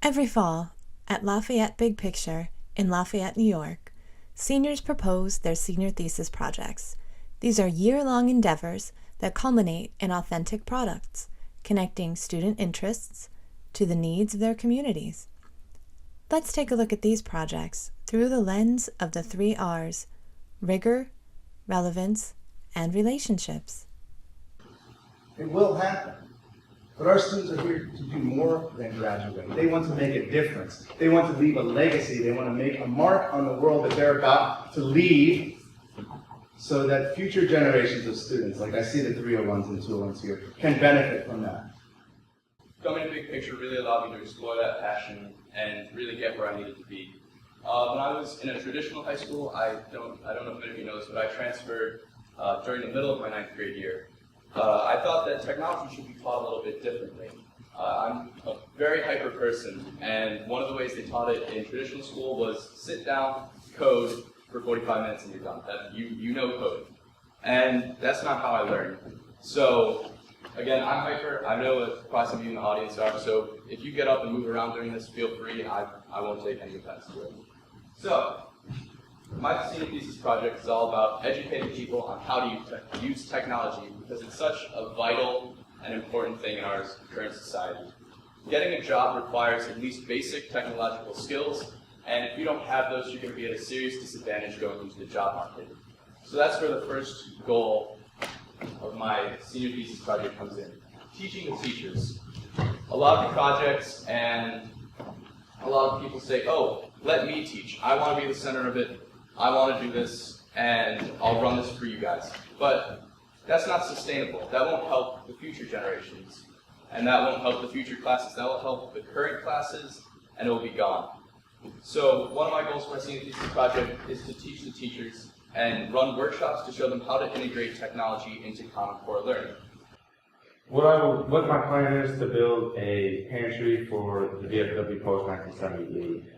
Every fall, at Lafayette Big Picture in Lafayette, New York, seniors propose their senior thesis projects. These are year-long endeavors that culminate in authentic products, connecting student interests to the needs of their communities. Let's take a look at these projects through the lens of the 3 R's: rigor, relevance, and relationships. It will happen. But our students are here to do more than graduate. They want to make a difference. They want to leave a legacy. They want to make a mark on the world that they're about to leave so that future generations of students, like I see the 301s and 201s here, can benefit from that. Coming to Big Picture really allowed me to explore that passion and really get where I needed to be. When I was in a traditional high school, I don't know if any of you know this, but I transferred during the middle of my 9th grade year. I thought that technology should be taught a little bit differently. I'm a very hyper person, and one of the ways they taught it in traditional school was sit down, code for 45 minutes, and you're done. You know code. And that's not how I learned. So, again, I'm hyper. I know that probably some of you in the audience are, so if you get up and move around during this, feel free. I won't take any offense to it. So, my senior thesis project is all about educating people on how to use technology because it's such a vital and important thing in our current society. Getting a job requires at least basic technological skills, and if you don't have those, you're going to be at a serious disadvantage going into the job market. So that's where the first goal of my senior thesis project comes in. Teaching the teachers. A lot of the projects and a lot of people say, oh, let me teach. I want to be the center of it. I want to do this, and I'll run this for you guys. But that's not sustainable. That won't help the future generations, and that won't help the future classes. That will help the current classes, and it will be gone. So one of my goals for my senior thesis project is to teach the teachers and run workshops to show them how to integrate technology into Common Core learning. What my plan is to build a pantry for the VFW post 1978.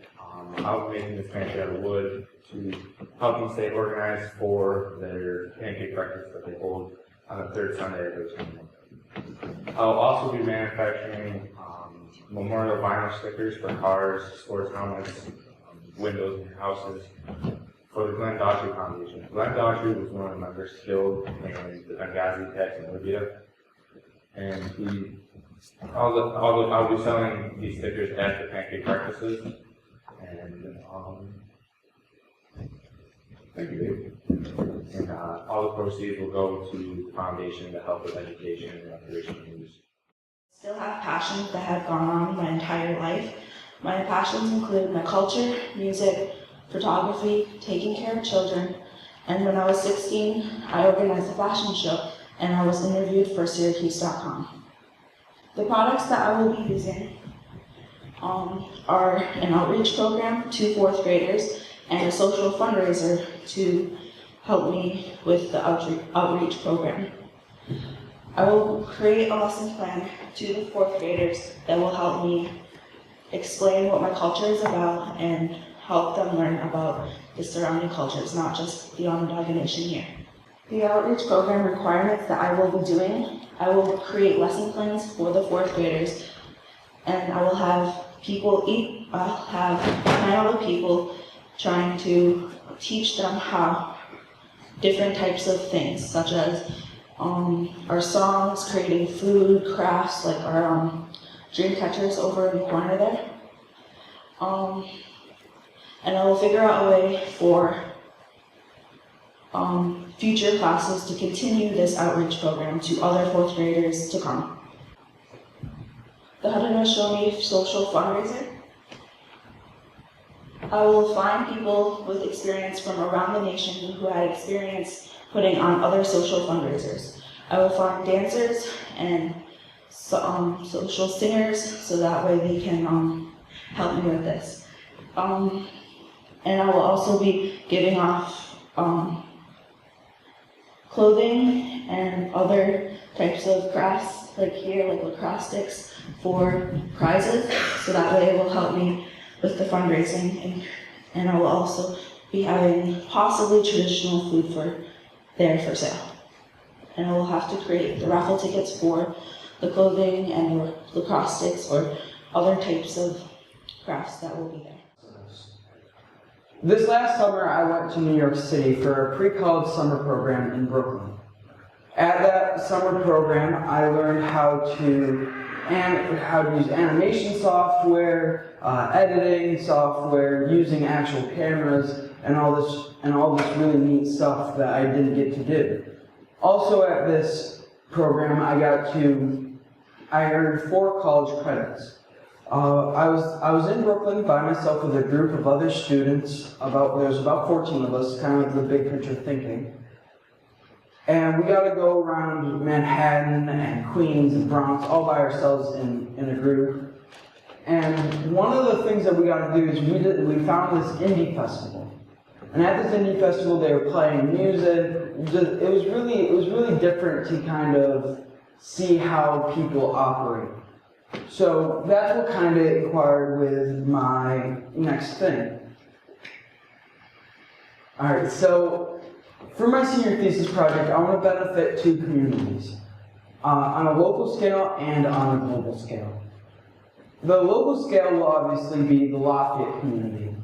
I'll be making this pantry out of wood to help them stay organized for their pancake breakfast that they hold on the 3rd Sunday of each month. I'll also be manufacturing memorial vinyl stickers for cars, sports helmets, windows in houses for the Glenn Daughtry Foundation. Glenn Daughtry was one of the members killed in the Benghazi attacks in Libya, and I'll be selling these stickers at the pancake breakfasts. And thank you, Dave. And all the proceeds will go to the foundation to help with education and recreation use. Still have passions that have gone on my entire life. My passions include my culture, music, photography, taking care of children, and when I was 16, I organized a fashion show and I was interviewed for Syracuse.com. The products that I will be using are an outreach program to 4th graders and a social fundraiser to help me with the outreach program. I will create a lesson plan to the 4th graders that will help me explain what my culture is about and help them learn about the surrounding cultures, not just the Onondaga Nation here. The outreach program requirements that I will be doing, I will create lesson plans for the 4th graders, and I will have I'll have a panel of people trying to teach them how different types of things, such as our songs, creating food, crafts, like our dream catchers over in the corner there. And I will figure out a way for future classes to continue this outreach program to other 4th graders to come. The Haudenosaunee Social Fundraiser. I will find people with experience from around the nation who had experience putting on other social fundraisers. I will find dancers and social singers so that way they can help me with this. And I will also be giving off clothing and other types of crafts, like here, like lacrosse sticks, for prizes, so that way it will help me with the fundraising, and I will also be having possibly traditional food for sale. And I will have to create the raffle tickets for the clothing and the lacrosse sticks or other types of crafts that will be there. This last summer, I went to New York City for a pre-college summer program in Brooklyn. At that summer program, I learned how to use animation software, editing software, using actual cameras, and all this really neat stuff that I didn't get to do. Also, at this program, I earned 4 college credits. I was in Brooklyn by myself with a group of other students. There was about 14 of us, kind of like the big picture thinking. And we got to go around Manhattan and Queens and Bronx all by ourselves in a group. And one of the things that we got to do is we found this indie festival. And at this indie festival, they were playing music. It was really different to kind of see how people operate. So that's what kind of inspired with my next thing. All right, so for my senior thesis project, I want to benefit 2 communities, on a local scale and on a global scale. The local scale will obviously be the LaFayette community.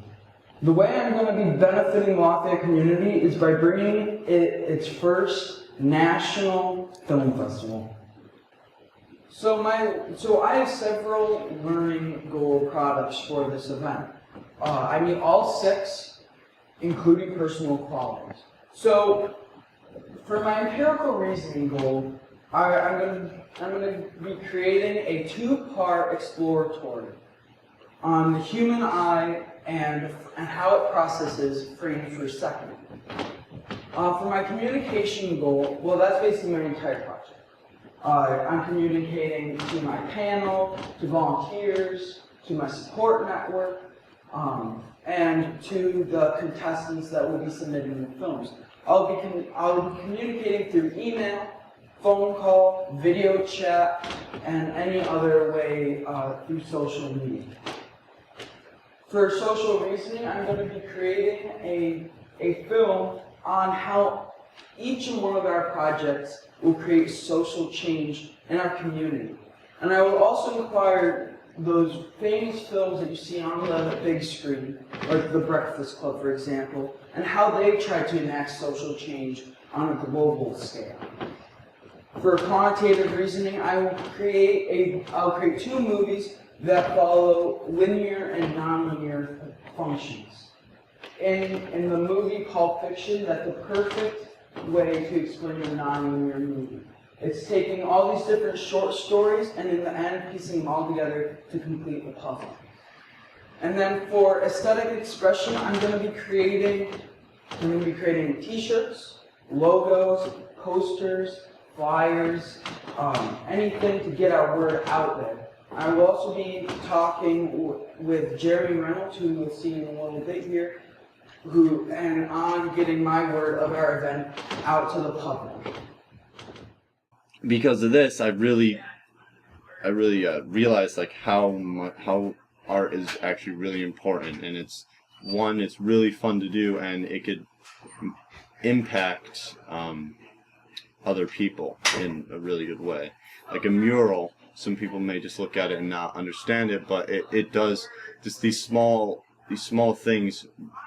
The way I'm going to be benefiting the LaFayette community is by bringing its first national film festival. So I have several learning goal products for this event. I meet all 6, including personal qualities. So for my empirical reasoning goal, I'm going to be creating a 2-part exploratory on the human eye and how it processes frames per second. For my communication goal, well, that's basically my entire project. I'm communicating to my panel, to volunteers, to my support network, and to the contestants that will be submitting the films. I'll be communicating through email, phone call, video chat, and any other way through social media. For social reasoning, I'm going to be creating a film on how each and one of our projects will create social change in our community. And I will also inquire those famous films that you see on the big screen, like The Breakfast Club, for example, and how they try to enact social change on a global scale. For quantitative reasoning, I'll create 2 movies that follow linear and nonlinear functions. In the movie Pulp Fiction, that's the perfect way to explain a nonlinear movie. It's taking all these different short stories and in the end piecing them all together to complete the puzzle. And then for aesthetic expression, I'm going to be creating t-shirts, logos, posters, flyers, anything to get our word out there. I will also be talking with Jeremy Reynolds, who you'll see in a little bit here, on getting my word of our event out to the public. Because of this, I really realized like how art is actually really important, and it's really fun to do, and it could impact other people in a really good way. Like a mural, some people may just look at it and not understand it, but it does just these small things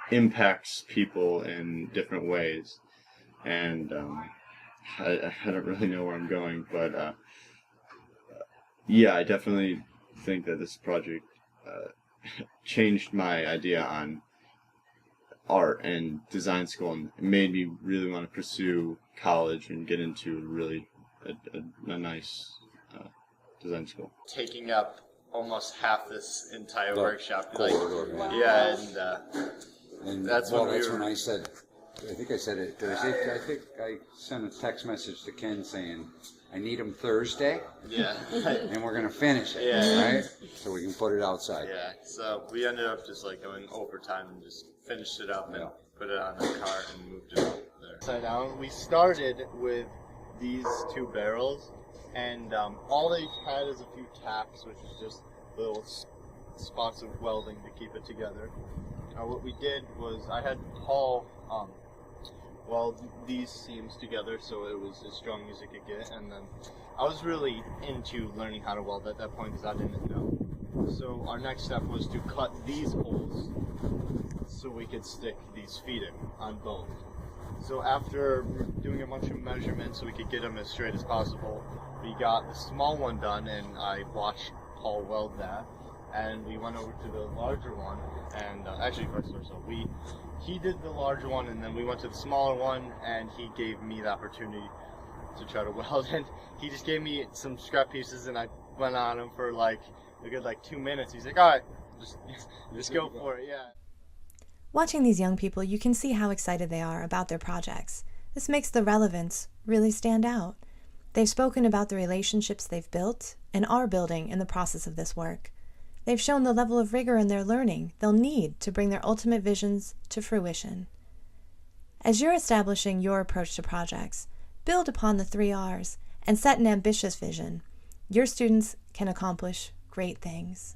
impacts people in different ways. And I don't really know where I'm going, but yeah, I definitely think that this project changed my idea on art and design school, and it made me really want to pursue college and get into really a nice design school. Taking up almost half this entire workshop. Wow. Yeah, and that's well, when that's when I said, I think I said it Thursday. I think I sent a text message to Ken saying, I need them Thursday. Yeah. And we're going to finish it, right? So we can put it outside. Yeah, so we ended up just like going overtime and just finished it up and put it on a cart and moved it up there. Upside down. We started with these 2 barrels, and all they had is a few tacks, which is just little spots of welding to keep it together. What we did was I had Paul weld these seams together so it was as strong as it could get, and then I was really into learning how to weld at that point because I didn't know. So our next step was to cut these holes so we could stick these feet in on both. So after doing a bunch of measurements so we could get them as straight as possible, we got the small one done, and I watched Paul weld that, and we went over to the larger one, and actually vice versa. He did the larger one, and then we went to the smaller one, and he gave me the opportunity to try to weld, and he just gave me some scrap pieces, and I went on him for like a good 2 minutes. He's like, all right, just go for it, yeah. Watching these young people, you can see how excited they are about their projects. This makes the relevance really stand out. They've spoken about the relationships they've built and are building in the process of this work. They've shown the level of rigor in their learning they'll need to bring their ultimate visions to fruition. As you're establishing your approach to projects, build upon the 3 R's and set an ambitious vision. Your students can accomplish great things.